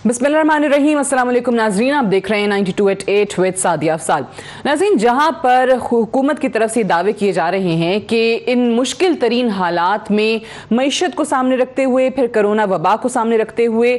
बिस्मिल्लाहिर्रहमानिर्रहीम, अस्सलाम वालेकुम नाज़रीन, आप देख रहे हैं 92@8 विद सादिया अफसाल। नाज़रीन, जहां पर हुकूमत की तरफ से दावे किए जा रहे हैं कि इन मुश्किल तरीन हालात में मईशत को सामने रखते हुए, फिर कोरोना वबा को सामने रखते हुए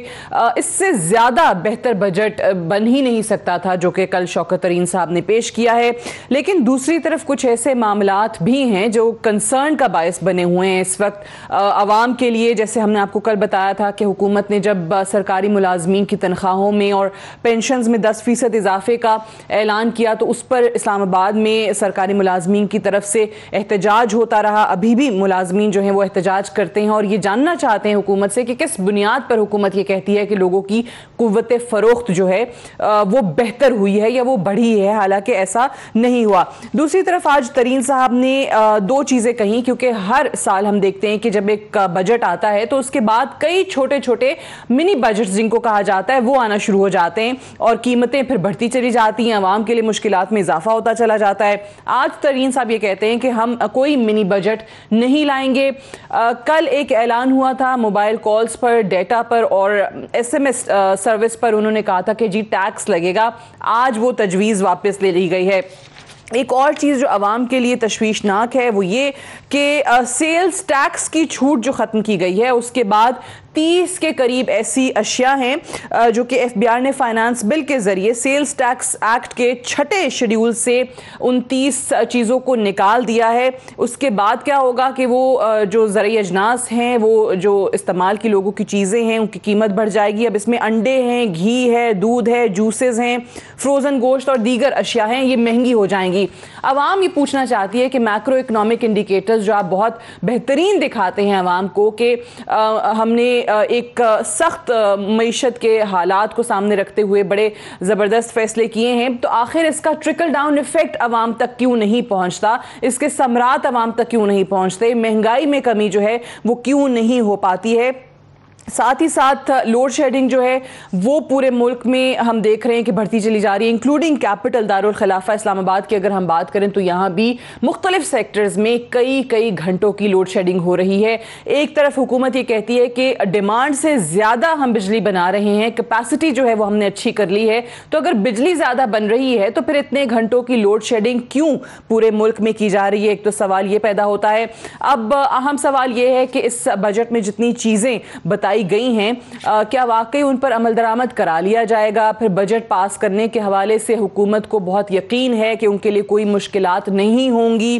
इससे ज़्यादा बेहतर बजट बन ही नहीं सकता था जो कि कल शौकत तरीन साहब ने पेश किया है। लेकिन दूसरी तरफ कुछ ऐसे मामलात भी हैं जो कंसर्न का बायस बने हुए हैं इस वक्त आवाम के लिए। जैसे हमने आपको कल बताया था कि हुकूमत ने जब सरकारी मुलाजमीन की तनख्वाहों में और पेंशन्स में 10% इजाफे का ऐलान किया तो उस पर इस्लामाबाद में सरकारी मुलाजमीन की तरफ से एहतजाज होता रहा। अभी भी मुलाजमीन जो हैं वो एहतजाज करते हैं और ये जानना चाहते हैं हुकूमत से कि किस बुनियाद पर हुकूमत ये कहती है कि लोगों की कुव्वत फ़रोख्त जो है वो बेहतर हुई है या वो बढ़ी है, हालांकि ऐसा नहीं हुआ। दूसरी तरफ आज तरीन साहब ने दो चीज़ें कही, क्योंकि हर साल हम देखते हैं कि जब एक बजट आता है तो उसके बाद कई छोटे छोटे मिनी बजट जिनको कहा जाता है वो आना शुरू हो जाते हैं और कीमतें फिर बढ़ती चली जाती हैं, आवाम के लिए मुश्किलात में इजाफा होता चला जाता है। आज तरीन साहब ये कहते हैं कि हम कोई मिनी बजट नहीं लाएंगे। कल एक ऐलान हुआ था मोबाइल कॉल्स पर, डेटा पर और SMS सर्विस पर, उन्होंने कहा था कि जी टैक्स लगेगा। आज वो तजवीज़ वापस ले ली गई है। एक और चीज़ जो आवाम के लिए तशवीशनाक है वो ये कि सेल्स टैक्स की छूट जो ख़त्म की गई है उसके बाद 30 के करीब ऐसी अशिया हैं जो कि FBR ने फाइनेंस बिल के ज़रिए सेल्स टैक्स एक्ट के 6ठे शेड्यूल से उन 30 चीज़ों को निकाल दिया है। उसके बाद क्या होगा कि वो जो ज़रूरी अजनास हैं, वो जो इस्तेमाल की लोगों की चीज़ें हैं, उनकी कीमत बढ़ जाएगी। अब इसमें अंडे हैं, घी है, दूध है, जूसेस हैं, फ्रोज़न गोश्त और दीगर अशिया हैं, ये महंगी हो जाएंगी। आवाम ये पूछना चाहती है कि मैक्रो इकनॉमिक इंडिकेटर्स जो आप बहुत बेहतरीन दिखाते हैं आवाम को कि हमने एक सख्त मईशत के हालात को सामने रखते हुए बड़े ज़बरदस्त फैसले किए हैं, तो आखिर इसका ट्रिकल डाउन इफेक्ट आवाम तक क्यों नहीं पहुंचता, इसके समरात आवाम तक क्यों नहीं पहुंचते, महंगाई में कमी जो है वो क्यों नहीं हो पाती है। साथ ही साथ लोड शेडिंग जो है वो पूरे मुल्क में हम देख रहे हैं कि बढ़ती चली जा रही है, इंक्लूडिंग कैपिटल दारुल खिलाफा इस्लामाबाद की अगर हम बात करें तो यहाँ भी मुख्तलिफ सेक्टर्स में कई घंटों की लोड शेडिंग हो रही है। एक तरफ हुकूमत ये कहती है कि डिमांड से ज़्यादा हम बिजली बना रहे हैं, कैपेसिटी जो है वो हमने अच्छी कर ली है, तो अगर बिजली ज़्यादा बन रही है तो फिर इतने घंटों की लोड शेडिंग क्यों पूरे मुल्क में की जा रही है। एक तो सवाल ये पैदा होता है। अब अहम सवाल ये है कि इस बजट में जितनी चीज़ें बताई गई हैं क्या वाकई उन पर अमल दरामद करा लिया जाएगा। फिर बजट पास करने के हवाले से हुकूमत को बहुत यकीन है कि उनके लिए कोई मुश्किलात नहीं होंगी,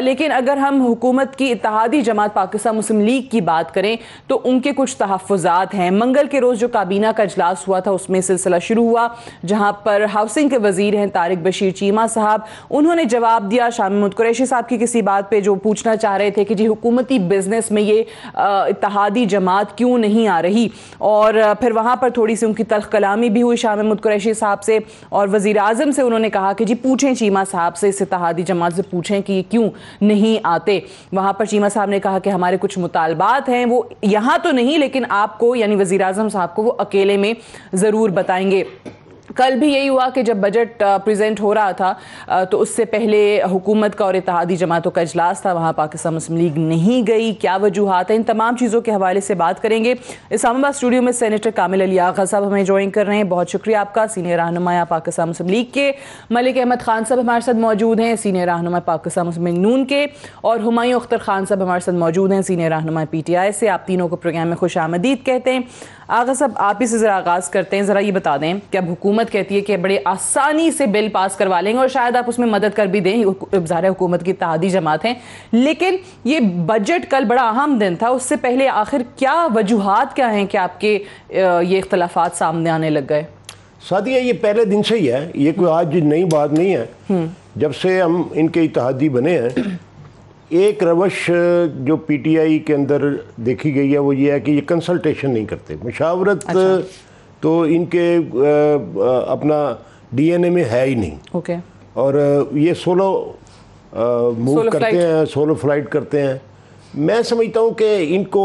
लेकिन अगर हम हुकूमत की इत्तेहादी जमात पाकिस्तान मुस्लिम लीग की बात करें तो उनके कुछ तहफ़्फ़ुज़ात हैं। मंगल के रोज़ जो काबीना का इजलास हुआ था उसमें सिलसिला शुरू हुआ जहाँ पर हाउसिंग के वज़ीर हैं तारिक बशीर चीमा साहब, उन्होंने जवाब दिया शाह महमूद कुरैशी साहब की किसी बात पर जो पूछना चाह रहे थे कि जी हुकूमती बिजनेस में ये इत्तेहादी जमात क्यों नहीं आ रही, और फिर वहाँ पर थोड़ी सी उनकी तल्ख कलामी भी हुई शाह महमूद कुरैशी साहब से और वज़ीर आज़म से उन्होंने कहा कि जी पूछें चीमा साहब से, इस इत्तेहादी जमात से पूछें कि ये क्यों नहीं आते। वहाँ पर चीमा साहब ने कहा कि हमारे कुछ मुतालबात हैं वो यहाँ तो नहीं लेकिन आपको यानी वज़ीर आज़म साहब को वो अकेले में ज़रूर बताएंगे। कल भी यही हुआ कि जब बजट प्रेजेंट हो रहा था तो उससे पहले हुकूमत का और इत्तेहादी जमातों का इजलास था, वहाँ पाकिस्तान मुस्लिम लीग नहीं गई, क्या वजूहात हैं, इन तमाम चीज़ों के हवाले से बात करेंगे। इस्लामाबाद स्टूडियो में सेनेटर कामिल अली आगा साहब हमें ज्वाइन कर रहे हैं, बहुत शुक्रिया आपका। सीनियर रहनुमा पाकिस्तान मुस्लिम लीग के मलिक अहमद खान साहब हमारे साथ मौजूद हैं, सीनियर रहनुमा पाकिस्तान मुस्लिम लीग नून के, और हुमायूं अख्तर खान साहब हमारे साथ मौजूद हैं, सीनियर रहनुमा PTI से। आप तीनों को प्रोग्राम में खुश आमदीद कहते हैं। आगा साहब आप ही से ज़रा आगाज़ करते हैं, ज़रा ये बता दें कि अब हुकूमत कहती है कि बड़े आसानी से बिल पास करवा लेंगे और शायद आप उसमें मदद कर भी दें, ज़ाहिर हुकूमत की इत्तेहादी जमात हैं, लेकिन ये बजट कल बड़ा अहम दिन था, उससे पहले आखिर क्या वजूहात क्या हैं कि आपके ये इख्तलाफात सामने आने लग गए? सादिया, ये पहले दिन से ही है, ये कोई आज नई बात नहीं है। जब से हम इनके इत्तेहादी बने हैं, एक रवश जो PTI के अंदर देखी गई है वो ये है कि ये कंसल्टेशन नहीं करते, मुशावरत तो इनके अपना DNA में है ही नहीं। और ये सोलो मूव करते हैं, सोलो फ्लाइट करते हैं। मैं समझता हूँ कि इनको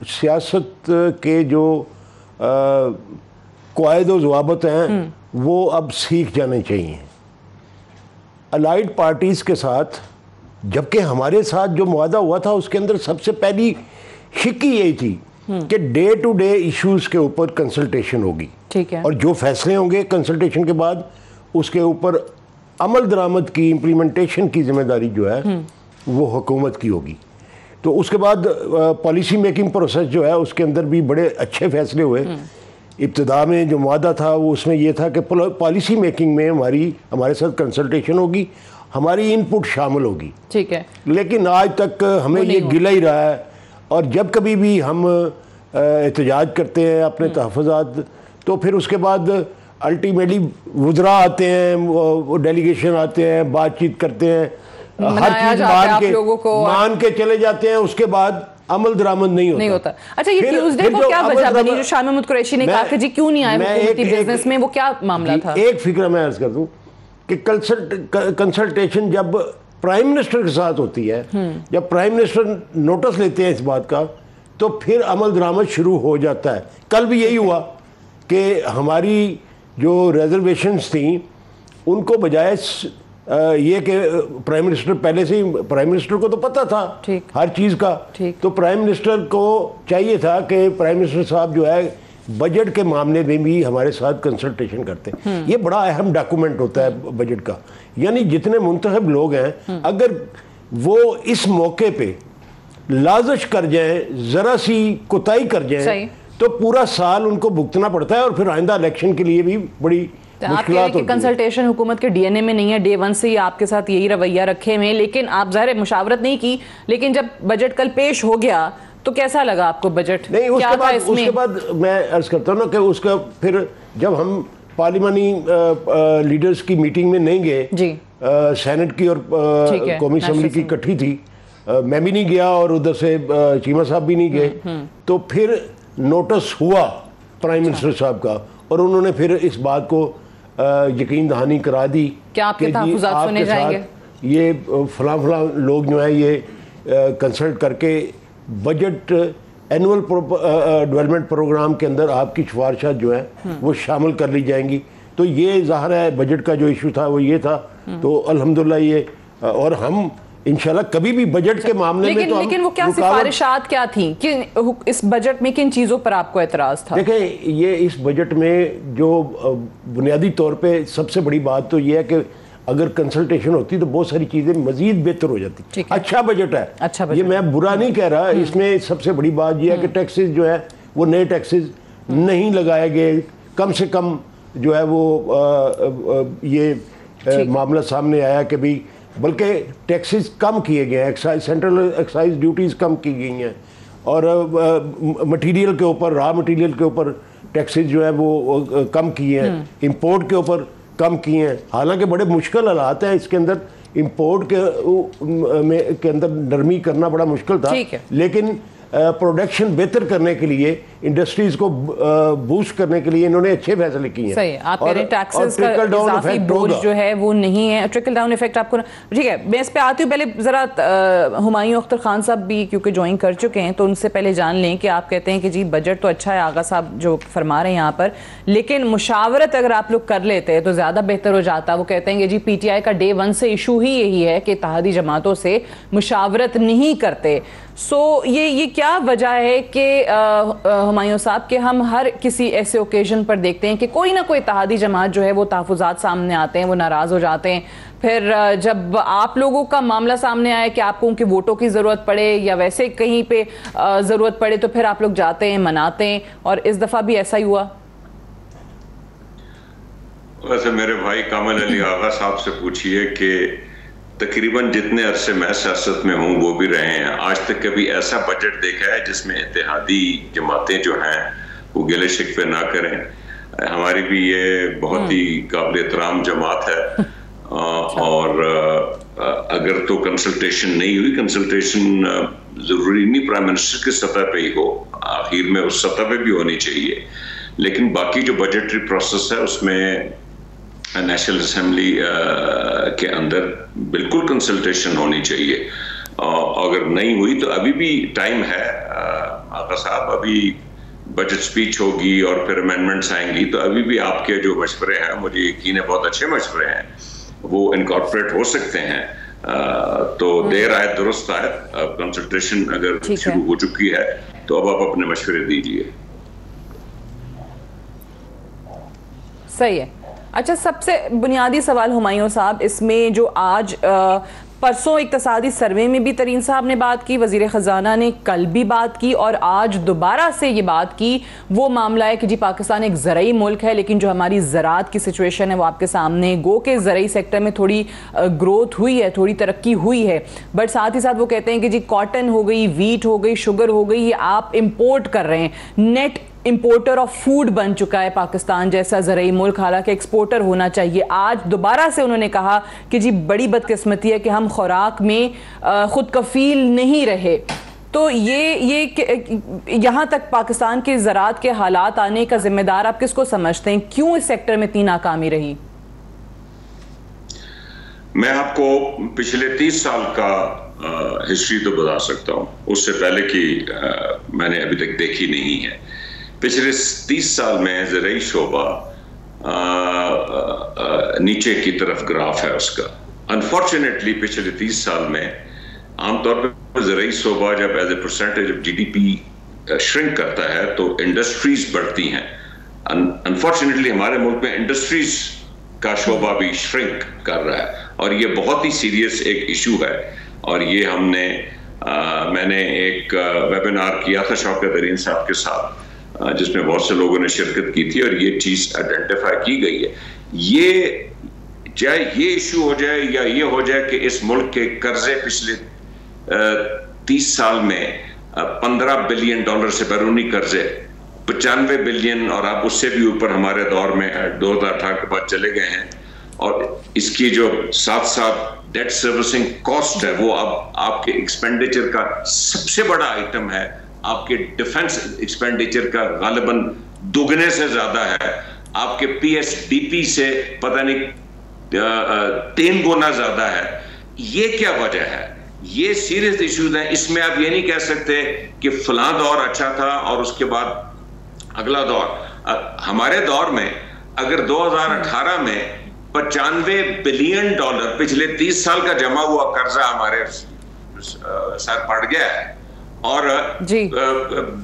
सियासत के जो क़वाइद व ज़वाबित हैं वो अब सीख जाने चाहिए अलाइड पार्टीज़ के साथ। जबकि हमारे साथ जो मुआदा हुआ था उसके अंदर सबसे पहली शिक्की यही थी कि डे टू डे इश्यूज के ऊपर कंसल्टेशन होगी, ठीक है, और जो फैसले होंगे कंसल्टेशन के बाद उसके ऊपर अमल दरामद की, इम्प्लीमेंटेशन की जिम्मेदारी जो है वो हुकूमत की होगी। तो उसके बाद पॉलिसी मेकिंग प्रोसेस जो है उसके अंदर भी बड़े अच्छे फैसले हुए। इब्तिदा में जो वादा था वो उसमें ये था कि पॉलिसी मेकिंग में हमारे साथ कंसल्टेशन होगी, हमारी इनपुट शामिल होगी, ठीक है, लेकिन आज तक हमें ये गिला ही रहा है। और जब कभी भी हम एहतजाज करते हैं अपने तहफ़्फ़ुज़ात, तो फिर उसके बाद अल्टीमेटली वुज़रा आते हैं, वो डेलीगेशन आते हैं, बातचीत करते हैं, हर चीज़ मान के चले जाते हैं, उसके बाद अमल दरामद नहीं होता। अच्छा, ये ट्यूसडे को क्या वजह बनी जो शाह महमूद कुरैशी ने कहा कि जी क्यों नहीं आए हुकूमती बिजनेस में, वो क्या मामला था? एक फिक्र मैं अर्ज कर दूं कि कंसल्टेशन जब प्राइम मिनिस्टर के साथ होती है, जब प्राइम मिनिस्टर नोटिस लेते हैं इस बात का, तो फिर अमल दरामद शुरू हो जाता है। कल भी यही हुआ कि हमारी जो रिजर्वेशंस थी उनको बजाय ये कि प्राइम मिनिस्टर पहले से ही, प्राइम मिनिस्टर को तो पता था हर चीज़ का, तो प्राइम मिनिस्टर को चाहिए था कि प्राइम मिनिस्टर साहब जो है बजट के मामले में भी हमारे साथ कंसल्टेशन करते हैं। ये बड़ा अहम डॉक्यूमेंट होता है बजट का, यानी जितने मुंतखब लोग हैं अगर वो इस मौके पे लाजश कर जाए, ज़रा सी कोताही कर जाए, तो पूरा साल उनको भुगतना पड़ता है और फिर आइंदा इलेक्शन के लिए भी बड़ी मुश्किलात होती है। कंसल्टेशन हुकूमत के डीएनए में नहीं है, डे वन से ही आपके साथ यही रवैया रखे हुए, लेकिन आप ज़ाहिर मुशावरत नहीं की, लेकिन जब बजट कल पेश हो गया तो कैसा लगा आपको बजट? नहीं, उसके बाद मैं अर्ज करता हूँ ना कि उसका फिर जब हम पार्लिमानी लीडर्स की मीटिंग में नहीं गए, सेनेट की और कौमी असम्बली की इकट्ठी थी, मैं भी नहीं गया और उधर से चीमा साहब भी नहीं गए, तो फिर नोटिस हुआ प्राइम मिनिस्टर साहब का और उन्होंने फिर इस बात को यकीन दहानी करा दी कि आपके सुने जाएंगे, ये फलां लोग जो है ये कंसल्ट करके बजट एनुअल डेवलपमेंट प्रोग्राम के अंदर आपकी सिफारिशात जो है वो शामिल कर ली जाएंगी। तो ये ज़ाहिर है बजट का जो इशू था वो ये था, तो अल्हम्दुलिल्लाह ये, और हम इंशाल्लाह कभी भी बजट के मामले में तो लेकिन वो क्या सिफारिशात क्या थी कि इस बजट में किन चीज़ों पर आपको एतराज़ था? देखें, ये इस बजट में जो बुनियादी तौर पे सबसे बड़ी बात तो ये है कि अगर कंसल्टेशन होती तो बहुत सारी चीज़ें मजीद बेहतर हो जाती। अच्छा बजट है, अच्छा बजट। ये मैं बुरा नहीं कह रहा, इसमें सबसे बड़ी बात यह है कि टैक्सेस जो है वो नए टैक्सेस नहीं लगाए गए, कम से कम जो है वो ये मामला सामने आया कि भाई बल्कि टैक्सेस कम किए गए हैं, एक्साइज, सेंट्रल एक्साइज ड्यूटीज़ कम की गई हैं, और मटेरियल के ऊपर, रॉ मटेरियल के ऊपर टैक्सेस जो है वो कम किए हैं, इंपोर्ट के ऊपर कम किए हैं। हालांकि बड़े मुश्किल हालात हैं इसके अंदर, इंपोर्ट के अंदर नरमी करना बड़ा मुश्किल था, लेकिन प्रोडक्शन बेहतर करने के लिए, इंडस्ट्रीज को बूस्ट करने के लिए इन्होंने अच्छे फैसले किए हैं। सही, आप कह रहे हैं टैक्सेस का इजाफी बोझ जो है वो नहीं है, ट्रिकल डाउन इफेक्ट आपको, ठीक है। मैं इस पे आती हूँ, पहले जरा हुमायूं अख्तर खान साहब भी क्योंकि ज्वाइन कर चुके हैं, तो उनसे पहले जान लें कि आप कहते हैं कि जी बजट तो अच्छा है, आगा साहब जो फरमा रहे हैं यहाँ पर, लेकिन मुशावरत अगर आप लोग कर लेते हैं तो ज़्यादा बेहतर हो जाता। वो कहते हैं कि जी PTI का डे वन से इशू ही यही है कि इत्तेहादी जमातों से मुशावरत नहीं करते। सो ये क्या वजह है कि हुमायूं साहब के हम हर किसी ऐसे ओकेजन पर देखते हैं कि कोई ना कोई इत्तेहादी जमात जो है वो तहफ़्फ़ुज़ात सामने आते हैं, वो नाराज़ हो जाते हैं, फिर जब आप लोगों का मामला सामने आए कि आपको उनके वोटों की ज़रूरत पड़े या वैसे कहीं पे ज़रूरत पड़े तो फिर आप लोग जाते हैं, मनाते हैं, और इस दफ़ा भी ऐसा ही हुआ। वैसे मेरे भाई कामिल अली आगा साहब से पूछिए कि तकरीबन जितने अरसे मैं सियासत में हूँ वो भी रहे हैं, आज तक कभी ऐसा बजट देखा है जिसमें इत्तेहादी जमातें जो हैं वो गिले शिकवे ना करें। हमारी भी ये बहुत ही काबिल एहतराम जमात है, और अगर तो कंसल्टेशन नहीं हुई, कंसल्टेशन ज़रूरी नहीं प्राइम मिनिस्टर की सतह पे ही हो, आखिर में उस सतह पे भी होनी चाहिए, लेकिन बाकी जो बजटरी प्रोसेस है उसमें नेशनल असेंबली के अंदर बिल्कुल कंसल्टेशन होनी चाहिए। अगर नहीं हुई तो अभी भी टाइम है आका साहब, अभी बजट स्पीच होगी और फिर अमेंडमेंट्स आएंगी, तो अभी भी आपके जो मशवरे हैं, मुझे यकीन है बहुत अच्छे मशवरे हैं, वो इनकॉर्पोरेट हो सकते हैं। तो देर आए दुरुस्त आए, कंसल्टेशन अगर शुरू हो चुकी है तो अब आप अपने मशवरे दीजिए। सही है। अच्छा, सबसे बुनियादी सवाल हुमायूं साहब, इसमें जो आज परसों इक्तिसादी सर्वे में भी तरीन साहब ने बात की, वजीर ख़जाना ने कल भी बात की और आज दोबारा से ये बात की, वो मामला है कि जी पाकिस्तान एक ज़रई मुल्क है, लेकिन जो हमारी ज़राअत की सिचुएशन है वो आपके सामने, गो के ज़रई सेक्टर में थोड़ी ग्रोथ हुई है, थोड़ी तरक्की हुई है, बट साथ ही साथ वो कहते हैं कि जी कॉटन हो गई, वीट हो गई, शुगर हो गई, ये आप इम्पोर्ट कर रहे हैं। नेट इंपोर्टर ऑफ फूड बन चुका है पाकिस्तान जैसा ज़रई मुल्क, हालांकि एक्सपोर्टर होना चाहिए। आज दोबारा से उन्होंने कहा कि जी बड़ी बदकिस्मती है कि हम खुराक में खुद कफील नहीं रहे। तो ये यहाँ तक पाकिस्तान के ज़राअत के हालात आने का जिम्मेदार आप किसको समझते हैं? क्यों इस सेक्टर में इतनी नाकामी रही? मैं आपको पिछले 30 साल का हिस्ट्री तो बता सकता हूँ, उससे पहले की मैंने अभी तक देखी नहीं है। पिछले 30 साल में ज़रई शोबा नीचे की तरफ ग्राफ है उसका। अनफॉर्चुनेटली पिछले 30 साल में आमतौर पर ज़रई शोबा जब as a percentage of GDP shrink करता है तो इंडस्ट्रीज बढ़ती हैं। अनफॉर्चुनेटली हमारे मुल्क में इंडस्ट्रीज का शोबा भी श्रिंक कर रहा है और ये बहुत ही सीरियस एक इशू है। और ये मैंने एक वेबिनार किया था शौकत तरीन साहब के साथ, जिसमें बहुत से लोगों ने शिरकत की थी और ये चीज आइडेंटिफाई की गई है। ये चाहे ये इशू हो जाए या ये हो जाए कि इस मुल्क के कर्जे पिछले 30 साल में $15 बिलियन से बैरूनी कर्जे 95 बिलियन और आप उससे भी ऊपर हमारे दौर में 2018 के बाद चले गए हैं। और इसकी जो साथ साथ डेट सर्विसिंग कॉस्ट है वो अब आपके एक्सपेंडिचर का सबसे बड़ा आइटम है। आपके डिफेंस एक्सपेंडिचर का गालिबन दुगने से ज्यादा है, आपके PSDP से पता नहीं 3 गुना ज्यादा है। ये क्या वजह है? ये सीरियस इश्यूज हैं। इसमें आप ये नहीं कह सकते कि फलां दौर अच्छा था और उसके बाद अगला दौर। हमारे दौर में अगर 2018 में $95 बिलियन पिछले 30 साल का जमा हुआ कर्जा हमारे सर पड़ गया है और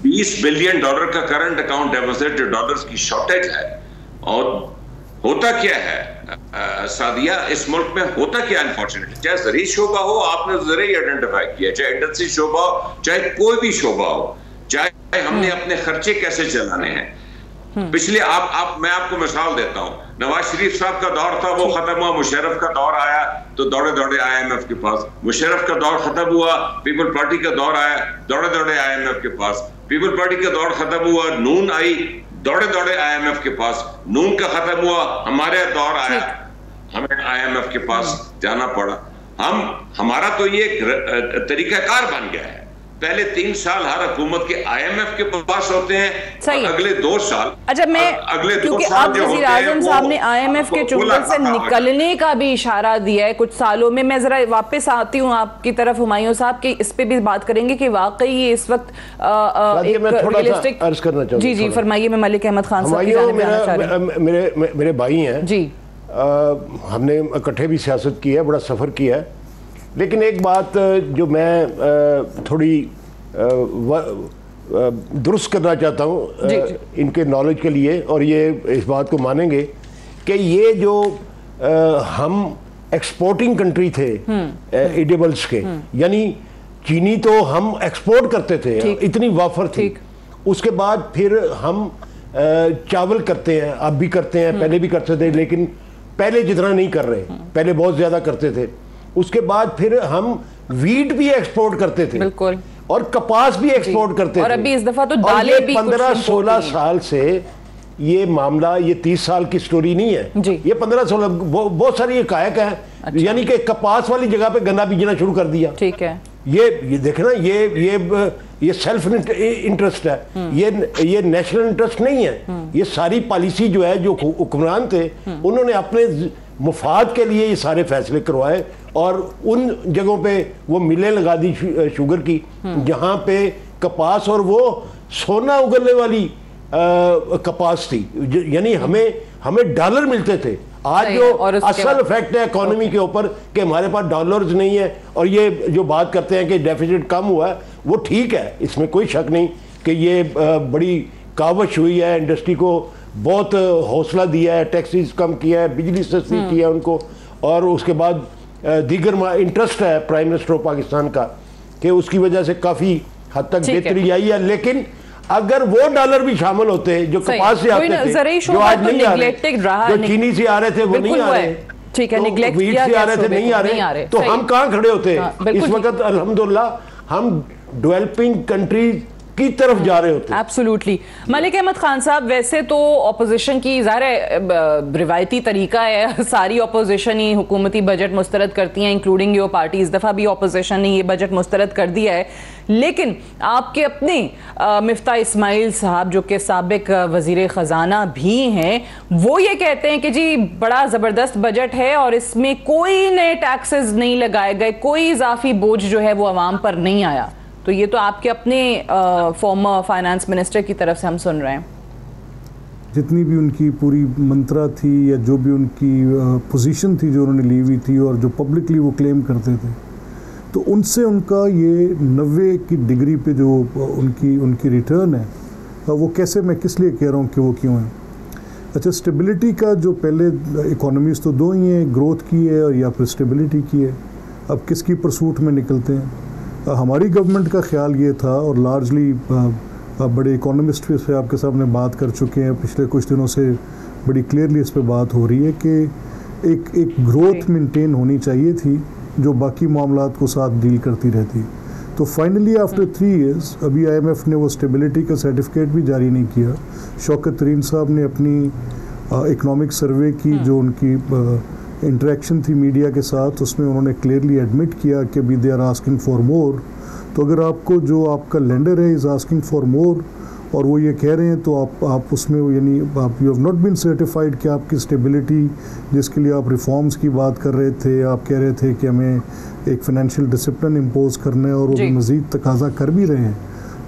20 बिलियन डॉलर का करंट अकाउंट डेफिसिट, डॉलर्स की शॉर्टेज है। और होता क्या है सादिया, इस मुल्क में होता क्या अनफॉर्चुनेटली, चाहे ज़रई शोबा हो, आपने ज़रई आइडेंटिफाई किया, चाहे इंडस्ट्री शोबा हो, चाहे कोई भी शोबा हो, चाहे हमने अपने खर्चे कैसे चलाने हैं। पिछले मैं आपको मिसाल देता हूं, नवाज शरीफ साहब का दौर था, वो खत्म हुआ, मुशर्रफ का दौर आया तो दौड़े दौड़े IMF के पास। मुशर्रफ का दौर खत्म हुआ, पीपल पार्टी का दौर आया, दौड़े दौड़े IMF के पास। पीपल पार्टी का दौर खत्म हुआ, नून आई, दौड़े दौड़े IMF के पास। नून का खत्म हुआ, हमारे दौर आया, हमें IMF के पास जाना पड़ा। हमारा तो ये तरीकाकार बन गया है, पहले 3 साल हर हुकूमत के IMF के पास होते हैं, अगले 2 साल। अच्छा, क्योंकि अब वज़ीर आज़म साहब ने IMF के चुंगल से निकलने का भी इशारा दिया है कुछ सालों में। मैं जरा वापस आती हूँ आपकी तरफ हुमायूं साहब की, इस पे भी बात करेंगे कि वाकई ये इस वक्त एक रियलिस्टिक। अर्ज करना चाहूँगा। जी फरमाइए। मैं मलिक अहमद खान साहब की जानिब आना चाह रही हूं। मेरे भाई हैं जी, हमने इकट्ठे भी सियासत की है, बड़ा सफ़र किया है। लेकिन एक बात जो मैं थोड़ी दुरुस्त करना चाहता हूँ इनके नॉलेज के लिए, और ये इस बात को मानेंगे कि ये जो हम एक्सपोर्टिंग कंट्री थे एडिबल्स के, यानी चीनी तो हम एक्सपोर्ट करते थे, इतनी वाफर थी। उसके बाद फिर हम चावल करते हैं, अब भी करते हैं, पहले भी करते थे, लेकिन पहले जितना नहीं कर रहे, पहले बहुत ज़्यादा करते थे। उसके बाद फिर हम वीट भी एक्सपोर्ट करते थे, बिल्कुल, और कपास भी एक्सपोर्ट करते थे। और अभी इस दफा तो दालें भी 15-16 साल से ये मामला, ये 30 साल की स्टोरी नहीं है जी। ये 15-16 बहुत सारी हकायक है। अच्छा। यानी कि कपास वाली जगह पे गन्ना बीजना शुरू कर दिया। ठीक है, ये देखना, ये सेल्फ इंटरेस्ट है, ये नेशनल इंटरेस्ट नहीं है। ये सारी पॉलिसी जो है, जो हुक्मरान थे उन्होंने अपने मुफाद के लिए ये सारे फैसले करवाए और उन जगहों पे वो मिलें लगा दी शुगर की, जहाँ पे कपास और वो सोना उगलने वाली कपास थी। यानी हमें डॉलर मिलते थे, आज जो असल इफेक्ट है इकोनॉमी के ऊपर कि हमारे पास डॉलर्स नहीं है, और ये जो बात करते हैं कि डेफिसिट कम हुआ है, वो ठीक है, इसमें कोई शक नहीं कि ये बड़ी कावश हुई है, इंडस्ट्री को बहुत हौसला दिया है, टैक्सेस कम किया है, बिजली सस्ती की है उनको, और उसके बाद दीगर इंटरेस्ट है प्राइम मिनिस्टर ऑफ पाकिस्तान का कि उसकी वजह से काफ़ी हद तक बेहतरी आई है। लेकिन अगर वो डॉलर भी शामिल होते जो कपास से आते थे, जो आज नहीं आ रहे, जो चीनी से आ रहे थे वो नहीं आ रहे, ठीक है, निगलेक्ट किया से आ रहे थे नहीं आ रहे, तो हम कहाँ खड़े होते? इस वक्त अल्हम्दुलिल्लाह हम डेवलपिंग कंट्रीज की तरफ जा रहे होते। एब्सोल्युटली। मलिक अहमद खान साहब, वैसे तो ऑपोजिशन की ज़ाहिर रिवायती तरीका है, सारी ऑपोजिशन ही हुकूमती बजट मुस्तरद करती हैं, इंक्लूडिंग योर पार्टी। इस दफ़ा भी ऑपोजिशन ने ये बजट मुस्तरद कर दिया है, लेकिन आपके अपने मिफ्ता इस्माइल साहब जो कि साबिक वज़ीर ख़जाना भी हैं, वो ये कहते हैं कि जी बड़ा ज़बरदस्त बजट है और इसमें कोई नए टैक्सेस नहीं लगाए गए, कोई इजाफी बोझ जो है वो आवाम पर नहीं आया। तो ये तो आपके अपने फॉर्मर फाइनेंस मिनिस्टर की तरफ से हम सुन रहे हैं। जितनी भी उनकी पूरी मंत्रा थी या जो भी उनकी पोजीशन थी जो उन्होंने ली हुई थी और जो पब्लिकली वो क्लेम करते थे, तो उनसे उनका ये 90 की डिग्री पे जो उनकी रिटर्न है, वो कैसे, मैं किस लिए कह रहा हूँ कि वो क्यों है। अच्छा, स्टेबिलिटी का जो पहले इकोनॉमीज तो दो ही हैं, ग्रोथ की है और या फिर स्टेबिलिटी की है। अब किसकी परसूट में निकलते हैं? हमारी गवर्नमेंट का ख्याल ये था, और लार्जली बड़े इकोनॉमिस्ट भी इस पर आपके सामने बात कर चुके हैं, पिछले कुछ दिनों से बड़ी क्लियरली इस पर बात हो रही है कि एक ग्रोथ मेंटेन होनी चाहिए थी जो बाकी मामलात को साथ डील करती रहती। तो फाइनली आफ्टर 3 इयर्स अभी IMF ने वो स्टेबिलिटी का सर्टिफिकेट भी जारी नहीं किया। शौकत तरीन साहब ने अपनी इकनॉमिक सर्वे की जो उनकी इंटरेक्शन थी मीडिया के साथ, उसमें उन्होंने क्लियरली एडमिट किया कि भी they are asking for more. तो अगर आपको जो आपका लेंडर है इज़ आस्किंग फॉर मोर और वो ये कह रहे हैं, तो आप उसमें यानी आप you have not been certified कि आपकी स्टेबिलिटी जिसके लिए आप रिफॉर्म्स की बात कर रहे थे, आप कह रहे थे कि हमें एक फाइनेंशियल डिसिप्लिन इम्पोज करना है और वो मज़ीद तकाजा कर भी रहे हैं,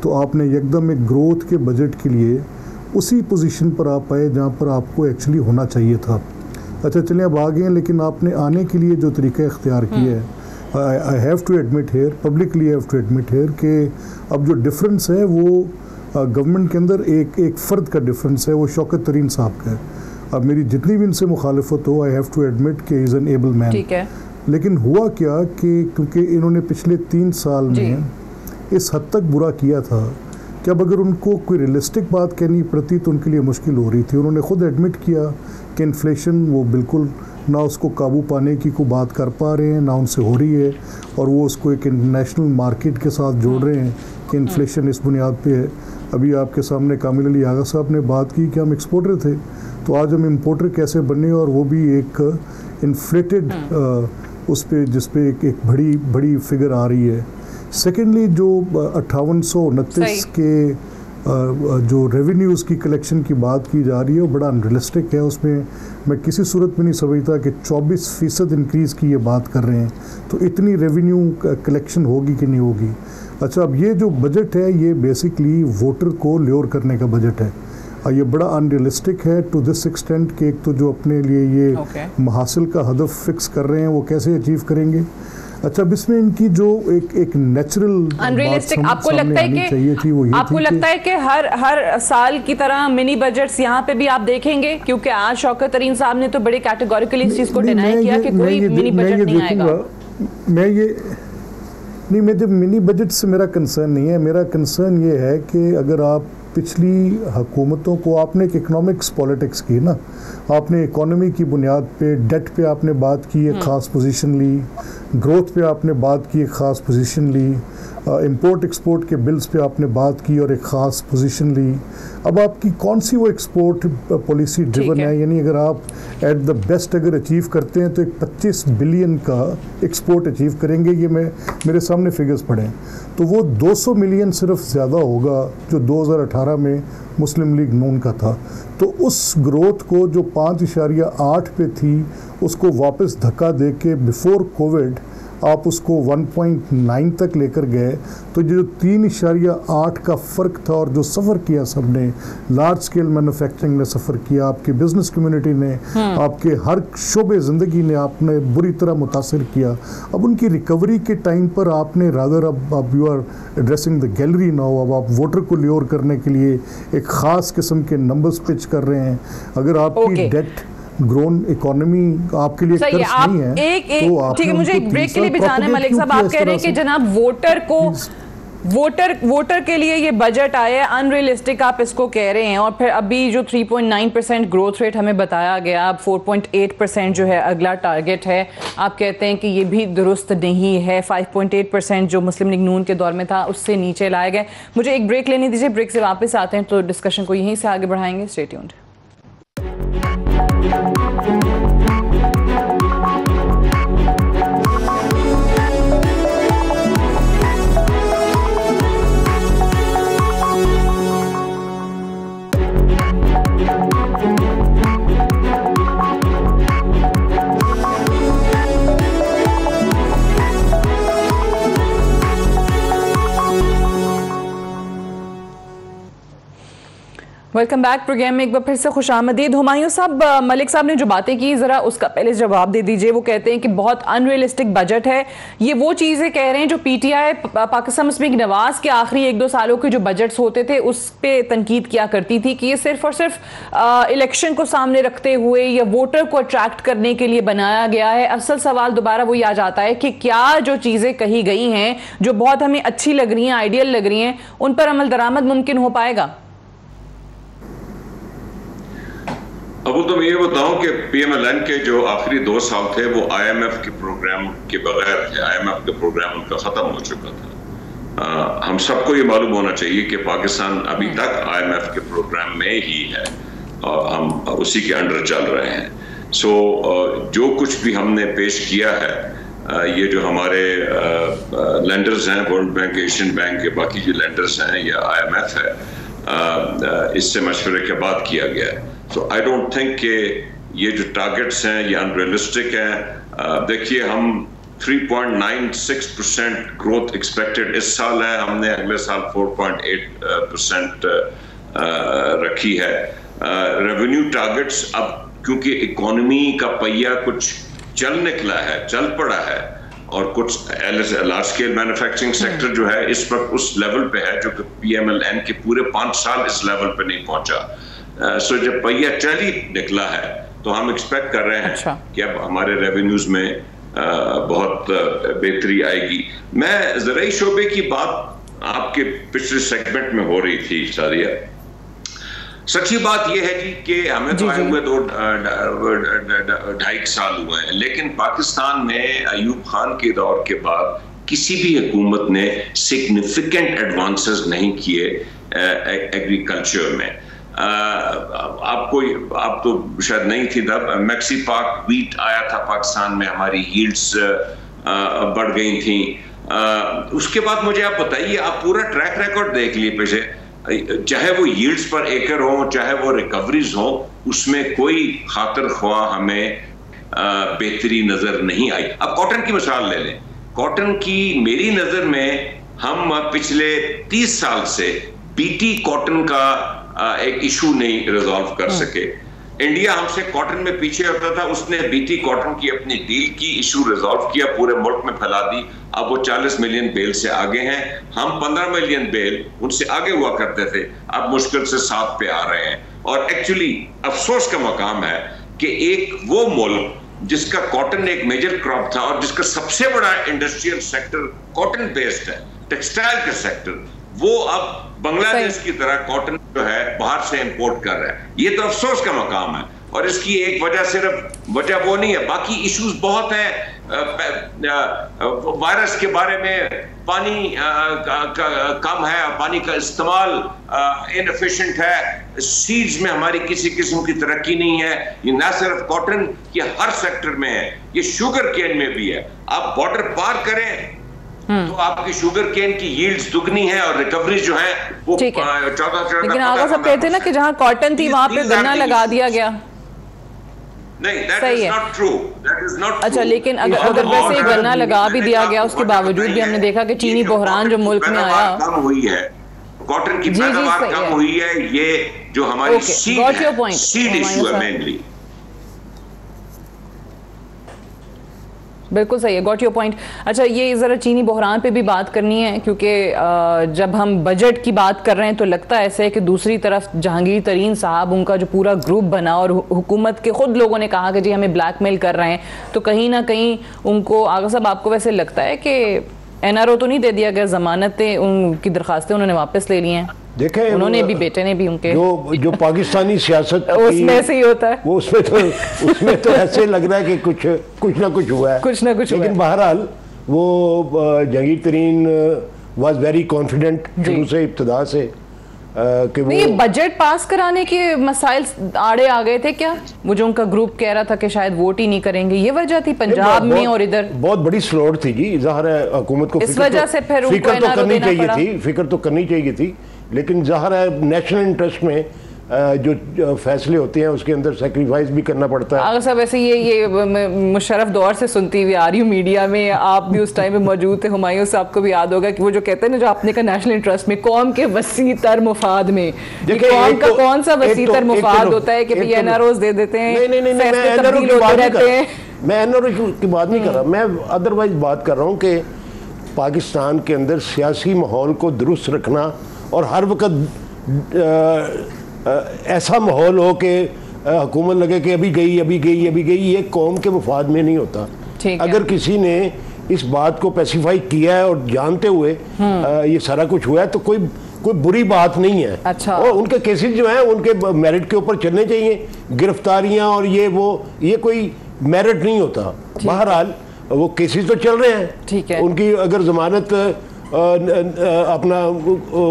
तो आपने एकदम एक ग्रोथ के बजट के लिए उसी पोजीशन पर आप आए जहाँ पर आपको एक्चुअली होना चाहिए था। अच्छा चलिए अब आ गए हैं, लेकिन आपने आने के लिए जो तरीका इख्तियार किया है, I have to admit here, publicly have to admit here कि अब जो डिफरेंस है वो गवर्नमेंट के अंदर एक फ़र्द का डिफरेंस है, वो शौकत तरीन साहब का है। अब मेरी जितनी भी इनसे मुखालिफत हो, आई हैव टू एडमिट कि इज़ एन एबल मैन। ठीक है, लेकिन हुआ क्या कि क्योंकि इन्होंने पिछले 3 साल में इस हद तक बुरा किया था कि अब अगर उनको कोई रियलिस्टिक बात कहनी पड़ती तो उनके लिए मुश्किल हो रही थी। उन्होंने ख़ुद एडमिट किया कि इन्फ्लेशन वो बिल्कुल ना उसको काबू पाने की कोई बात कर पा रहे हैं, ना उनसे हो रही है, और वो उसको एक इंटरनेशनल मार्केट के साथ जोड़ रहे हैं कि इन्फ्लेशन इस बुनियाद पे है। अभी आपके सामने कामिल अली आगा साहब ने बात की कि हम एक्सपोर्टर थे, तो आज हम इम्पोर्टर कैसे बने, और वो भी एक इन्फ्लेटेड उस पर जिस पे एक बड़ी फिगर आ रही है। सेकेंडली जो 5829 के जो रेवेन्यूज़ की कलेक्शन की बात की जा रही है वो बड़ा अनरियलिस्टिक है। उसमें मैं किसी सूरत में नहीं समझता कि 24% इंक्रीज़ की ये बात कर रहे हैं, तो इतनी रेवेन्यू कलेक्शन होगी कि नहीं होगी। अच्छा, अब ये जो बजट है ये बेसिकली वोटर को ल्योर करने का बजट है, और ये बड़ा अनरियलिस्टिक है टू दिस एक्सटेंट कि एक तो जो अपने लिए ये महासिल का हदफ फिक्स कर रहे हैं वो कैसे अचीव करेंगे। अच्छा, अब इसमें इनकी जो एक नेचुरल अनरियलिस्टिक आपको लगता है कि आपको लगता है कि हर साल की तरह मिनी बजट्स यहाँ पे भी आप देखेंगे, क्योंकि आज शौकत तरीन साहब ने तो बड़े कैटेगोरिकली इस चीज को डिनाई किया कि कोई मिनी बजट नहीं आएगा। मैं जब मिनी बजट से मेरा कंसर्न नहीं है, मेरा कंसर्न ये है कि अगर आप पिछली हुकूमतों को आपने एक इकोनॉमिक्स पॉलिटिक्स की ना, आपने इकोनॉमी की बुनियाद पे डेट पे आपने बात की, एक ख़ास पोजीशन ली, ग्रोथ पे आपने बात की, एक ख़ास पोजीशन ली, इंपोर्ट एक्सपोर्ट के बिल्स पे आपने बात की और एक ख़ास पोजीशन ली। अब आपकी कौन सी वो एक्सपोर्ट पॉलिसी ड्रिवन है, यानी अगर आप एट द बेस्ट अगर अचीव करते हैं तो एक 25 बिलियन का एक्सपोर्ट अचीव करेंगे, ये मेरे सामने फिगर्स पड़े हैं, तो वो 200 मिलियन सिर्फ ज़्यादा होगा जो 2018 में मुस्लिम लीग नून का था। तो उस ग्रोथ को जो 5.8 पे थी उसको वापस धक्का दे के बिफोर कोविड आप उसको 1.9 तक लेकर गए, तो जो 3.8 का फ़र्क था और जो सफ़र किया सबने, लार्ज स्केल मैन्युफैक्चरिंग ने सफ़र किया, आपकी बिजनेस कम्युनिटी ने, आपके हर शोबे ज़िंदगी ने आपने बुरी तरह मुतासिर किया। अब उनकी रिकवरी के टाइम पर आपने रादर अब you are addressing the gallery now, अब आप वोटर को ल्योर करने के लिए एक ख़ास किस्म के नंबर्स पिच कर रहे हैं। अगर आपकी डेट ग्रोन इकोनॉमी आपके लिए कर्ज नहीं है तो आप ठीक है, मुझे एक ब्रेक के लिए भी जाना है। मलिक साहब, आप कह रहे हैं कि जनाब वोटर के लिए ये बजट आया है अनरियलिस्टिक, आप इसको कह रहे हैं, और फिर अभी जो 3.9% ग्रोथ रेट हमें बताया गया, अब 4.8% जो है अगला टारगेट है, आप कहते हैं कि ये भी दुरुस्त नहीं है। 5.8% जो मुस्लिम लीग नून के दौर में था उससे नीचे लाए गए। मुझे एक ब्रेक लेने दीजिए, ब्रेक से वापस आते हैं तो डिस्कशन को यहीं से आगे बढ़ाएंगे। Stay tuned. Welcome back program में एक बार फिर से खुशामदीद। हुमायूं साहब, मलिक साहब ने जो बातें की ज़रा उसका पहले जवाब दे दीजिए। वो कहते हैं कि बहुत अनरियलिस्टिक बजट है। ये वो चीज़ें कह रहे हैं जो पीटीआई पाकिस्तान मुस्लिम लीग नवाज के आखिरी 1-2 सालों के जो बजट्स होते थे उस पर तनकीद किया करती थी कि ये सिर्फ और सिर्फ इलेक्शन को सामने रखते हुए या वोटर को अट्रैक्ट करने के लिए बनाया गया है। असल सवाल दोबारा वही आ जाता है कि क्या जो चीज़ें कही गई हैं जो बहुत हमें अच्छी लग रही हैं, आइडियल लग रही हैं, उन पर अमल दरामद मुमकिन हो पाएगा? अब तो मैं ये बताऊं कि पीएमएलएन के जो आखिरी 2 साल थे वो आईएमएफ के प्रोग्राम के बगैर थे। आईएमएफ का प्रोग्राम उनका खत्म हो चुका था। हम सबको ये मालूम होना चाहिए कि पाकिस्तान अभी तक आईएमएफ के प्रोग्राम में ही है और हम उसी के अंडर चल रहे हैं। सो जो कुछ भी हमने पेश किया है, ये जो हमारे लेंडर्स हैं, वर्ल्ड बैंक, एशियन बैंक के बाकी जो लेंडर्स हैं या आईएमएफ है, इससे मशवरे के बाद किया गया है। सो आई डोंट थिंक कि ये जो टारगेट्स हैं ये अनरियलिस्टिक हैं। देखिए, हम 3.96% ग्रोथ एक्सपेक्टेड इस साल है, हमने अगले साल 4.8% रखी है। रेवेन्यू टारगेट्स अब क्योंकि इकोनॉमी का पहिया कुछ चल निकला है, चल पड़ा है, और कुछ लार्ज स्केल मैन्युफैक्चरिंग सेक्टर जो है इस वक्त उस लेवल पे है जो कि पीएमएलएन के पूरे 5 साल इस लेवल पे नहीं पहुंचा। सो जब पहिया चल ही निकला है तो हम एक्सपेक्ट कर रहे हैं कि अब हमारे रेवेन्यूज में बहुत बेहतरी आएगी। मैं ज़राई शोबे की बात आपके पिछले सेगमेंट में हो रही थी सादिया। सच्ची बात यह है जी कि हमें तो आए हुए 2.5 साल हुए हैं, लेकिन पाकिस्तान में अयूब खान के दौर के बाद किसी भी हुकूमत ने सिग्निफिकेंट एडवांसेस नहीं किए एग्रीकल्चर में। आप तो शायद नहीं थी तब, मैक्सी पाक वीट आया था पाकिस्तान में, हमारी यील्ड्स बढ़ गई थी। उसके बाद मुझे आप बताइए, आप पूरा ट्रैक रिकॉर्ड देख लिए पीछे, चाहे वो यील्ड्स पर एकड़ हो, चाहे वो रिकवरीज हो, उसमें कोई खातिर ख्वाह हमें बेहतरी नजर नहीं आई। अब कॉटन की मिसाल ले लें। कॉटन की मेरी नजर में हम पिछले 30 साल से बीटी कॉटन का एक इशू नहीं रिजॉल्व कर सके। इंडिया हमसे कॉटन में पीछे होता था, उसने बीटी कॉटन की अपनी डील की, इशू रिजॉल्व किया, पूरे मुल्क में फैला दी। अब वो 40 मिलियन बेल से आगे हैं, हम 15 मिलियन बेल उनसे आगे हुआ करते थे, अब मुश्किल से 7 पे आ रहे हैं। और एक्चुअली अफसोस का मकाम है कि एक वो मुल्क जिसका कॉटन एक मेजर क्रॉप था और जिसका सबसे बड़ा इंडस्ट्रियल सेक्टर कॉटन बेस्ड है, टेक्सटाइल का सेक्टर, वो अब बांग्लादेश की तरह कॉटन जो है बाहर से इंपोर्ट कर रहा है। ये तो अफसोस का मकाम है, और इसकी एक वजह सिर्फ वजह वो नहीं है, बाकी इश्यूज बहुत हैं। वायरस के बारे में पानी कम है, पानी का इस्तेमाल इनएफिशिएंट है, सीड्स में हमारी किसी किस्म की तरक्की नहीं है। ये ना सिर्फ कॉटन, ये हर सेक्टर में है, ये शुगर केन में भी है। आप बॉर्डर पार करें तो आपकी शुगर केन की यील्ड्स दुगनी है और रिकवरी जो है वो 14। लेकिन आगा सब कहते हैं ना कि जहां कॉटन थी वहां पे गन्ना लगा दिया गया। नहीं, that सही is है। not true. That is not अच्छा, true. लेकिन अगर वैसे गन्ना लगा भी दिया गया उसके बावजूद भी हमने देखा कि चीनी बहरान जो मुल्क में आया, कम हुई है, कॉटन की पैदावार कम हुई है, ये जो हमारी सीड इशू है मेनली। बिल्कुल सही है, गॉट योर पॉइंट। अच्छा, ये ज़रा चीनी बहरान पे भी बात करनी है, क्योंकि जब हम बजट की बात कर रहे हैं तो लगता है ऐसे है कि दूसरी तरफ जहांगीर तरीन साहब, उनका जो पूरा ग्रुप बना और हुकूमत के खुद लोगों ने कहा कि जी हमें ब्लैकमेल कर रहे हैं, तो कहीं ना कहीं उनको, आगा साहब आपको वैसे लगता है कि NRO तो नहीं दे दिया गया, ज़मानतें, उनकी दरखास्तें उन्होंने वापस ले ली हैं? देखें, उन्होंने भी, बेटे ने भी, उनके जो पाकिस्तानी सियासत उसमें से ही होता है, वो उसमें तो ऐसे लग रहा है कि कुछ ना कुछ हुआ है, कुछ ना कुछ। लेकिन बहरहाल वो जहांगीर तरीन वाज वेरी कॉन्फिडेंट शुरू से, इब्तिदा से कि वो नहीं, बजट पास कराने के मसाइल आड़े आ गए थे क्या? वो जो उनका ग्रुप कह रहा था कि शायद वोट ही नहीं करेंगे, ये वजह थी पंजाब में और इधर बहुत बड़ी स्लॉट थी जी। ज़ाहिर है हुकूमत को इस वजह से फिर फिक्र तो करनी चाहिए थी, फिक्र तो करनी चाहिए थी, लेकिन ज़ाहिर है नेशनल इंटरेस्ट में जो फैसले होते हैं उसके अंदर सेक्रीफाइस भी करना पड़ता है। अगर साहब ऐसे ये मुशर्रफ दौर से सुनती हुई आ रही हूँ मीडिया में, आप भी उस टाइम में मौजूद थे, हुमायूं साहब को भी याद होगा कि वो जो कहते हैं ना, जो आपने का नेशनल इंटरेस्ट में, कौम के वसी तर मुफाद में, कौम का कौन सा वसी तर मुफाद होता है कि भाई NROs दे देते हैं, नहीं, मैं NRO की बात नहीं कर रहा, मैं अदरवाइज बात कर रहा हूँ कि पाकिस्तान के अंदर सियासी माहौल को दुरुस्त रखना और हर वक्त ऐसा माहौल हो कि हुकूमत लगे कि अभी गई, ये कौम के मुफाद में नहीं होता। अगर किसी ने इस बात को स्पेसिफाई किया है और जानते हुए ये सारा कुछ हुआ है तो कोई बुरी बात नहीं है। अच्छा। और उनके केसेस जो हैं उनके मेरिट के ऊपर चलने चाहिए, गिरफ्तारियां और ये कोई मेरिट नहीं होता। बहरहाल वो केसेस तो चल रहे हैं, ठीक है, उनकी अगर जमानत अपना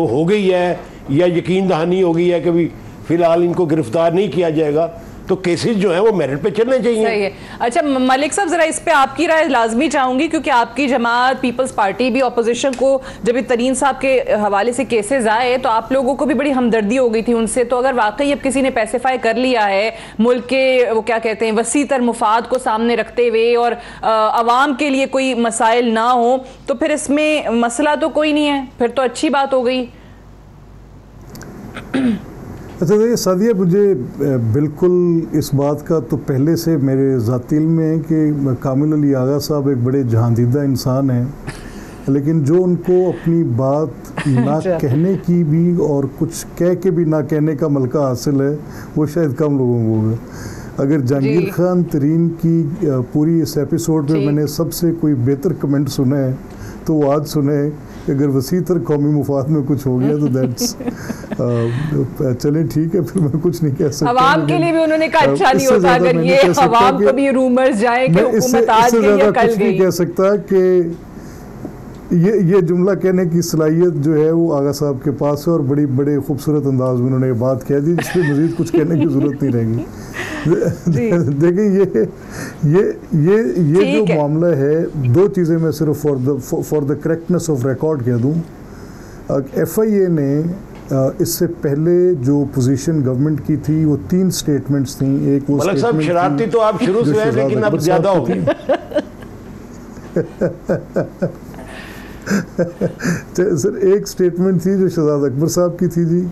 हो गई है या यकीन दहानी हो गई है कि भी फिलहाल इनको गिरफ्तार नहीं किया जाएगा, तो केसेस जो है वो मेरिट पे चलने चाहिए। सही है। अच्छा मलिक साहब, जरा इस पे आपकी राय लाजमी चाहूंगी, क्योंकि आपकी जमात पीपल्स पार्टी भी ऑपोजिशन को, जब तरीन साहब के हवाले से केसेस आए तो आप लोगों को भी बड़ी हमदर्दी हो गई थी उनसे। तो अगर वाकई अब किसी ने स्पेसिफाई कर लिया है मुल्क के, वो क्या कहते हैं, वसी तर मुफाद को सामने रखते हुए और अवाम के लिए कोई मसाइल ना हो, तो फिर इसमें मसला तो कोई नहीं है, फिर तो अच्छी बात हो गई। अच्छा देखिए सादिया, मुझे बिल्कुल इस बात का तो पहले से मेरे ज़ाती इल्म में है कि कामिल अली आगा साहब एक बड़े जहांदीदा इंसान हैं, लेकिन जो उनको अपनी बात ना कहने की भी और कुछ कह के भी ना कहने का मलका हासिल है, वो शायद कम लोगों को होगा। अगर जहांगीर खान तरीन की पूरी इस एपिसोड में मैंने सबसे कोई बेहतर कमेंट सुना है तो वो आज सुने कि अगर वसीतर कौमी मुफाद में कुछ हो गया तो दैट्स चले ठीक है, फिर मैं कुछ नहीं कह सकता। अवाम के लिए भी उन्होंने कहा अच्छा नहीं होता अगर ये अवाम को भी रूमर्स जाए कि हुकूमत आज गई या कल गई। नहीं कह सकता कि ये जुमला कहने की सलाहियत जो है वो आगा साहब के पास है और बड़े खूबसूरत अंदाज में उन्होंने ये बात कह दी जिसमें मजीद कुछ कहने की जरूरत नहीं रहेगी। देखिए ये जो मामला है, दो चीज़ें मैं सिर्फ for the correctness of record कह दूँ। FIA ने इससे पहले जो पोजीशन गवर्नमेंट की थी वो 3 स्टेटमेंट्स थी। एक वो मलिक साहब शरारती तो आप शुरू से हैं लेकिन अब ज़्यादा हो गई। सर एक स्टेटमेंट थी जो शहजाद अकबर साहब की थी जी,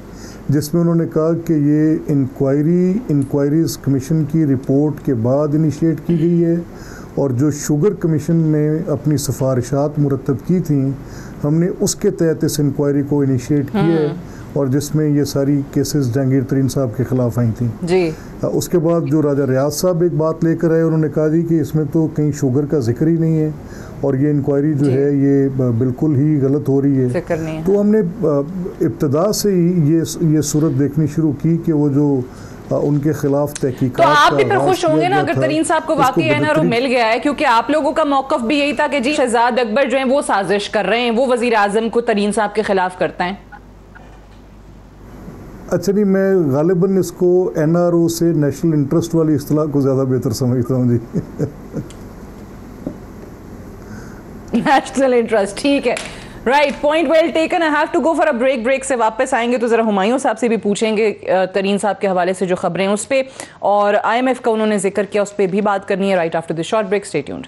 जिसमें उन्होंने कहा कि ये इंक्वायरीज कमीशन की रिपोर्ट के बाद इनिशिएट की गई है और जो शुगर कमीशन ने अपनी सिफारिशात मुरतब की थी हमने उसके तहत इस इंक्वायरी को इनिशिएट किया है और जिसमें ये सारी केसेस जहांगीर तरीन साहब के खिलाफ आई थी जी। उसके बाद जो राजा रियाज साहब एक बात लेकर आए, उन्होंने कहा जी कि इसमें तो कहीं शुगर का जिक्र ही नहीं है और ये इंक्वायरी जो है ये बिल्कुल ही गलत हो रही है। तो हमने इब्तिदा से ही ये सूरत देखनी शुरू की कि वो जो उनके खिलाफ तहकीकात। तो आप भी फिर खुश होंगे ना अगर तरीन साहब को वाकई NRO मिल गया है, क्योंकि आप लोगों का मौकफ भी यही था कि जी शहजाद अकबर जो है वो साजिश कर रहे हैं, वो वजीर आजम को तरीन साहब के खिलाफ करते हैं। अच्छा नहीं, मैं गालिबन इसको NRO से नेशनल इंटरेस्ट वाली इस्तिलाह को ज़्यादा बेहतर समझता हूँ जी। नेशनल इंटरेस्ट ठीक है, right, point well taken. I have to go for a break. Break से वापस आएंगे तो जरा हुमायूं साहब से भी पूछेंगे तरीन साहब के हवाले से जो खबरें उस पर, और IMF का उन्होंने जिक्र किया उस पर भी बात करनी है। Right after this short break, stay tuned.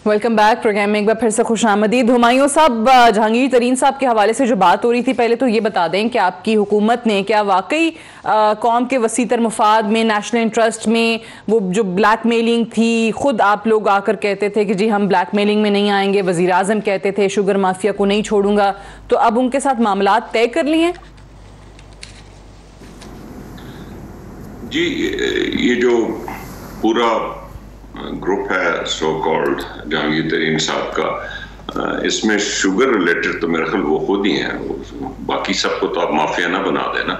Welcome back. Program में एक बार फिर से खुश आमदीद। हुमायूं साहब, जहांगीर तरीन साहब के हवाले से जो बात हो रही थी, पहले तो ये बता दें कि आपकी हुकूमत ने क्या वाकई कौम के वसीतर मुफाद में, नेशनल इंटरेस्ट में, वो जो ब्लैकमेलिंग थी, खुद आप लोग आकर कहते थे कि जी हम ब्लैकमेलिंग में नहीं आएंगे, वज़ीर आज़म कहते थे शुगर माफिया को नहीं छोड़ूंगा, तो अब उनके साथ मामलात तय कर लिए हैं? जी, ये जो पूरा ग्रुप है सो कॉल्ड जहांगीर तरीन साहब का, इसमें शुगर रिलेटेड तो मेरे ख्याल वो खुद ही हैं, बाकी सबको तो आप माफिया ना बना देना।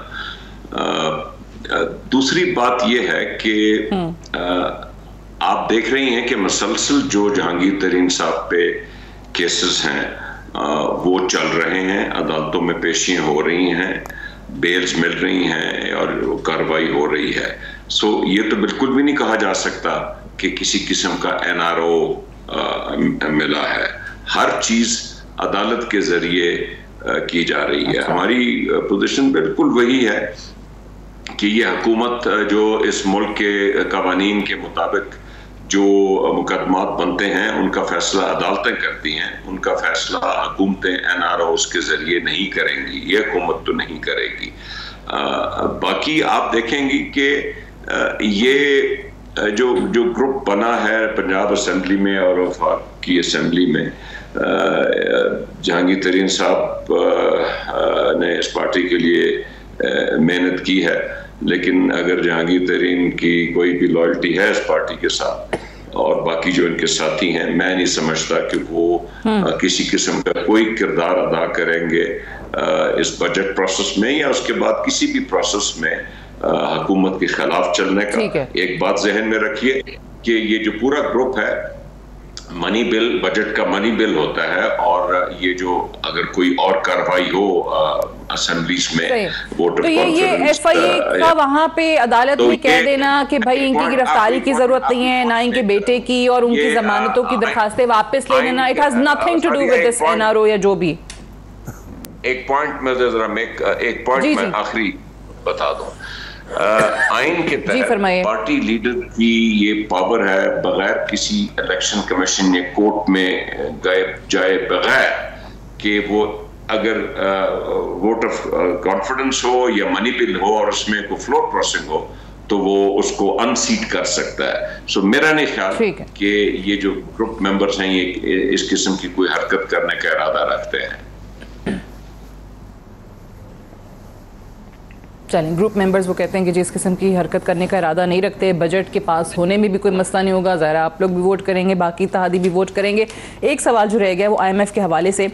दूसरी बात ये है कि आप देख रही हैं कि मुसलसल जो जहांगीर तरीन साहब पे केसेस हैं वो चल रहे हैं, अदालतों में पेशियां हो रही हैं, बेल्स मिल रही हैं और कार्रवाई हो रही है। सो ये तो बिल्कुल भी नहीं कहा जा सकता कि किसी किस्म का NRO मिला है। हर चीज अदालत के जरिए की जा रही है। हमारी पोजीशन बिल्कुल वही है कि ये हुकूमत जो इस मुल्क के कवानीन के मुताबिक जो मुकदमात बनते हैं उनका फैसला अदालतें करती हैं, उनका फैसला हुकूमतें NROs के जरिए नहीं करेंगी, ये हुकूमत तो नहीं करेगी। बाकी आप देखेंगी कि ये जो ग्रुप बना है पंजाब असेंबली में और वफाक की असेंबली में, जहांगीर तरीन साहब ने इस पार्टी के लिए मेहनत की है, लेकिन अगर जहांगीर तरीन की कोई भी लॉयल्टी है इस पार्टी के साथ और बाकी जो इनके साथी हैं, मैं नहीं समझता कि वो किसी किस्म का कोई किरदार अदा करेंगे इस बजट प्रोसेस में या उसके बाद किसी भी प्रोसेस में हुकूमत के खिलाफ चलने का। एक बात जहन में रखिए कि ये जो पूरा ग्रुप है मनी बिल, बजट का मनी बिल होता है, और ये जो अगर कोई और कार्रवाई हो असेंबलीज में वोटर, तो ये FIA का वहां पे अदालत में कह देना कि भाई इनकी गिरफ्तारी की जरूरत नहीं है, ना इनके बेटे की, और उनकी जमानतों की दरखास्तें वापस ले लेना, it has nothing to do with this NRO या जो भी। एक पॉइंट मैं आखिरी बता दूं, आइन के तहत पार्टी लीडर की ये पावर है बगैर किसी इलेक्शन कमीशन या कोर्ट में गए जाए बगैर कि वो अगर वोट ऑफ कॉन्फिडेंस हो या मनी बिल हो और उसमें कोई फ्लोर क्रॉसिंग हो तो वो उसको अनसीट कर सकता है। सो मेरा नहीं ख्याल कि ये जो ग्रुप मेंबर्स हैं ये इस किस्म की कोई हरकत करने का इरादा रखते हैं। चलें, ग्रुप मेंबर्स वो कहते हैं कि जिस किस्म की हरकत करने का इरादा नहीं रखते, बजट के पास होने में भी कोई मसला नहीं होगा, ज़ाहिर आप लोग भी वोट करेंगे, बाकी इत्तेहादी भी वोट करेंगे। एक सवाल जो रह गया वो IMF के हवाले से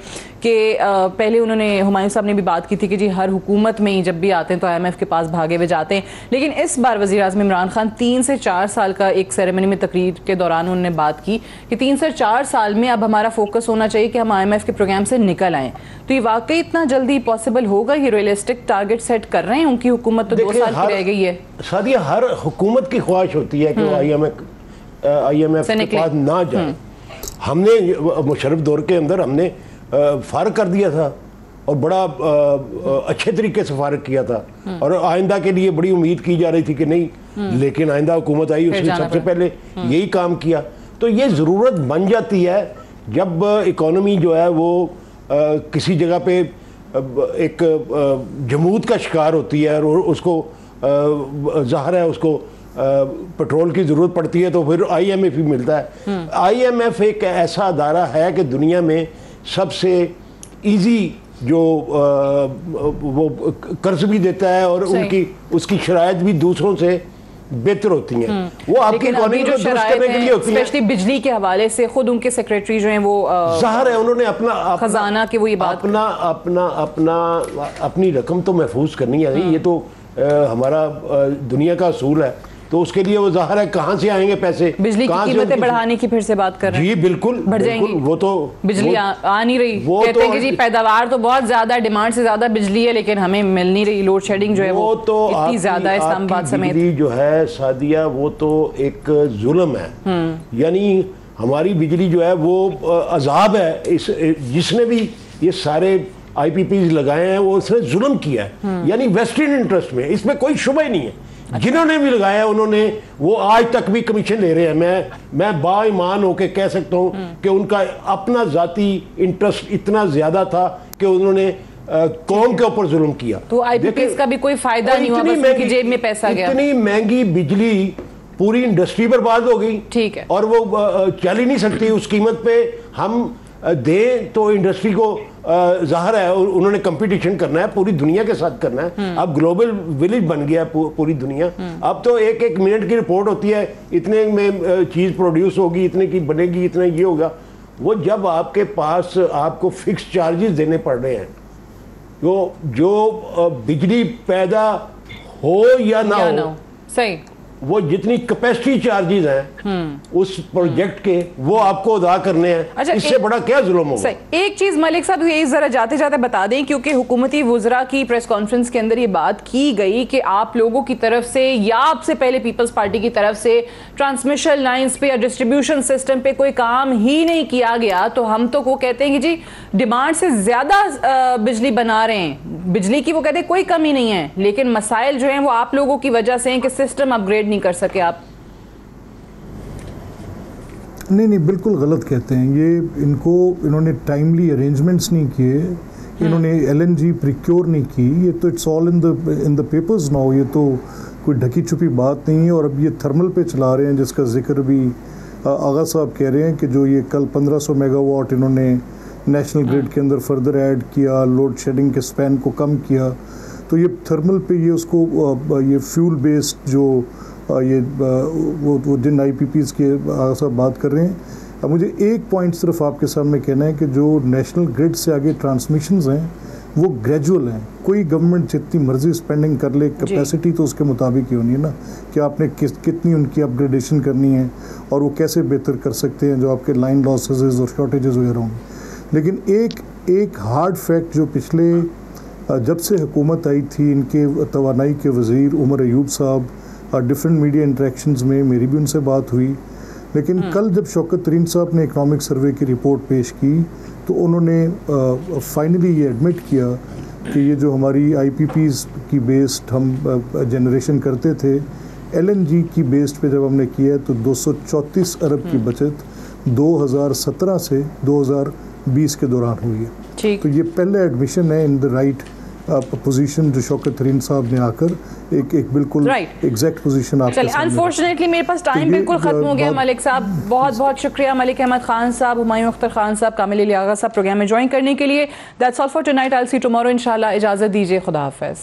कि पहले उन्होंने, हुमायूं साहब ने भी बात की थी कि जी हर हुकूमत में ही जब भी आते हैं तो IMF के पास भागे हुए जाते हैं, लेकिन इस बार वज़ीर आज़म इमरान खान 3 से 4 साल का एक सेरेमनी में तकरीर के दौरान उन्होंने बात की कि 3 से 4 साल में अब हमारा फोकस होना चाहिए कि हम IMF के प्रोग्राम से निकल आएँ। तो ये वाकई इतना जल्दी पॉसिबल होगा? ये रियलिस्टिक टारगेट सेट कर रहे हैं? उनकी हुकूमत तो 2 साल की रह गई है। सादिया, हर हुकूमत की ख्वाहिश होती है कि वो IMF के पास ना जाए। हमने मुशर्रफ दौर के अंदर हमने फारग कर दिया था और बड़ा अच्छे तरीके से फारग किया था, और आइंदा के लिए बड़ी उम्मीद की जा रही थी कि नहीं, लेकिन आइंदा हुकूमत आई, उसने सबसे पहले यही काम किया। तो ये ज़रूरत बन जाती है जब इकोनॉमी जो है वो किसी जगह पे एक जमूद का शिकार होती है और उसको ज़ाहिर है उसको पेट्रोल की ज़रूरत पड़ती है, तो फिर IMF ही मिलता है। IMF एक ऐसा अदारा है कि दुनिया में सबसे इजी जो वो कर्ज भी देता है और उसकी शराइत भी दूसरों से बेहतर होती हैं, वो आपकी इकोनॉमी को दुरुस्त करने के लिए होती हैं। स्पेशली बिजली के हवाले से खुद उनके सेक्रेटरी जो हैं वो ज़ाहिर है उन्होंने अपना खजाना के वो ये बात अपनी रकम तो महफूज करनी है, ये तो हमारा दुनिया का असूल है, तो उसके लिए वो ज़ाहिर है कहाँ से आएंगे पैसे। बिजली की कीमतें बढ़ाने की फिर से बात कर रहे हैं। जी बिल्कुल बढ़ जाएंगी, वो तो बिजली आ नहीं रही, कहते हैं कि जी पैदावार तो बहुत ज्यादा, डिमांड से ज्यादा बिजली है लेकिन हमें मिल नहीं रही, लोड शेडिंग जो है वो तो इतनी ज्यादा है इस्लामाबाद समेत। बिजली जो है सादिया वो तो एक जुल्म है, यानी हमारी बिजली जो है वो अजाब है। इस जिसने भी ये सारे IPPs लगाए हैं वो उसने जुल्म किया है, यानी वेस्टेड इंटरेस्ट में, इसमें कोई शुबा ही नहीं है। जिन्होंने भी लगाया उन्होंने वो आज तक भी कमीशन ले रहे हैं। मैं बाईमान होके कह सकता हूँ कि उनका अपना जाती इंटरेस्ट इतना ज्यादा था कि उन्होंने कौम के ऊपर जुल्म किया। तो IPPs का भी कोई फायदा नहीं हुआ, बस उनकी जेब में पैसा गया। इतनी महंगी बिजली, पूरी इंडस्ट्री बर्बाद हो गई, ठीक है, और वो चल ही नहीं सकती उस कीमत पे। हम दें तो इंडस्ट्री को ज़ाहिर है उन्होंने कंपटीशन करना है, पूरी दुनिया के साथ करना है। अब ग्लोबल विलेज बन गया पूरी दुनिया। अब तो एक मिनट की रिपोर्ट होती है, इतने में चीज़ प्रोड्यूस होगी, इतने की बनेगी, इतना ये होगा। वो जब आपके पास आपको फिक्स चार्जेस देने पड़ रहे हैं, जो बिजली पैदा हो या ना हो, सही, वो जितनी कैपेसिटी चार्जेस हैं उस प्रोजेक्ट के वो आपको अदा करने हैं। अच्छा, इससे बड़ा क्या जुल्म होगा। एक चीज मलिक साहब ये जरा जाते जाते बता दें, क्योंकि हुकूमती वुज़रा की प्रेस कॉन्फ्रेंस के अंदर ये बात की गई कि आप लोगों की तरफ से या आपसे पहले पीपल्स पार्टी की तरफ से ट्रांसमिशन लाइंस पे या डिस्ट्रीब्यूशन सिस्टम पे कोई काम ही नहीं किया गया, तो हम तो वो कहते हैं कि जी डिमांड से ज्यादा बिजली बना रहे हैं, बिजली की वो कहते हैं कोई कमी नहीं है, लेकिन मसाइल जो हैं वो आप लोगों की वजह से हैं कि सिस्टम अपग्रेड नहीं कर सके आप। नहीं, बिल्कुल गलत कहते हैं ये। इन्होंने टाइमली अरेंजमेंट्स नहीं किए, इन्होंने LNG प्रिक्योर नहीं की। ये तो it's all in the papers now, ये तो कोई ढकी छुपी बात नहीं है। और अब ये थर्मल पे चला रहे हैं, जिसका जिक्र भी आगा साहब कह रहे हैं कि जो ये कल 1500 मेगावाट इन्होंने नेशनल ग्रिड के अंदर फर्दर ऐड किया, लोड शेडिंग के स्पैन को कम किया, तो ये थर्मल पे ये उसको ये फ्यूल बेस्ड जो ये वो जिन IPPs के सब बात कर रहे हैं। अब मुझे एक पॉइंट सिर्फ आपके सामने कहना है कि जो नेशनल ग्रिड से आगे ट्रांसमिशंस हैं वो ग्रेजुअल हैं। कोई गवर्नमेंट जितनी मर्जी स्पेंडिंग कर ले, कैपेसिटी तो उसके मुताबिक ही होनी है ना, कि आपने कितनी उनकी अपग्रेडेशन करनी है और वो कैसे बेहतर कर सकते हैं जो आपके लाइन लॉसेज और शॉर्टेजेस वगैरह होंगे। लेकिन एक हार्ड फैक्ट जो पिछले जब से हुकूमत आई थी, इनके तवानाई के वज़ीर उमर अयूब साहब, डिफरेंट मीडिया इंटरेक्शंस में मेरी भी उनसे बात हुई, लेकिन कल जब शौकत तरीन साहब ने इकनॉमिक सर्वे की रिपोर्ट पेश की तो उन्होंने फाइनली ये एडमिट किया कि ये जो हमारी IPPs की बेस्ड हम जनरेशन करते थे, LNG की बेस्ड पे जब हमने किया तो 234 अरब की बचत 2017 से 2020 के दौरान हुई है। तो ये पहले एडमिशन है इन द राइट पोजीशन जो शौकत तरीन साहब ने आकर एक बिल्कुल एग्जैक्ट पोजीशन आपके सामने। अनफॉर्चुनेटली मेरे पास टाइम बिल्कुल खत्म हो गया। मलिक साहब बहुत बहुत शुक्रिया, मलिक अहमद खान साहब, हुमायूं अख्तर खान साहब, कामिल अली आगा साहब प्रोग्राम में ज्वाइन करने के लिए। That's all for tonight, I will see you tomorrow इंशाल्लाह। इजाजत दीजिए, खुदा हाफिज़।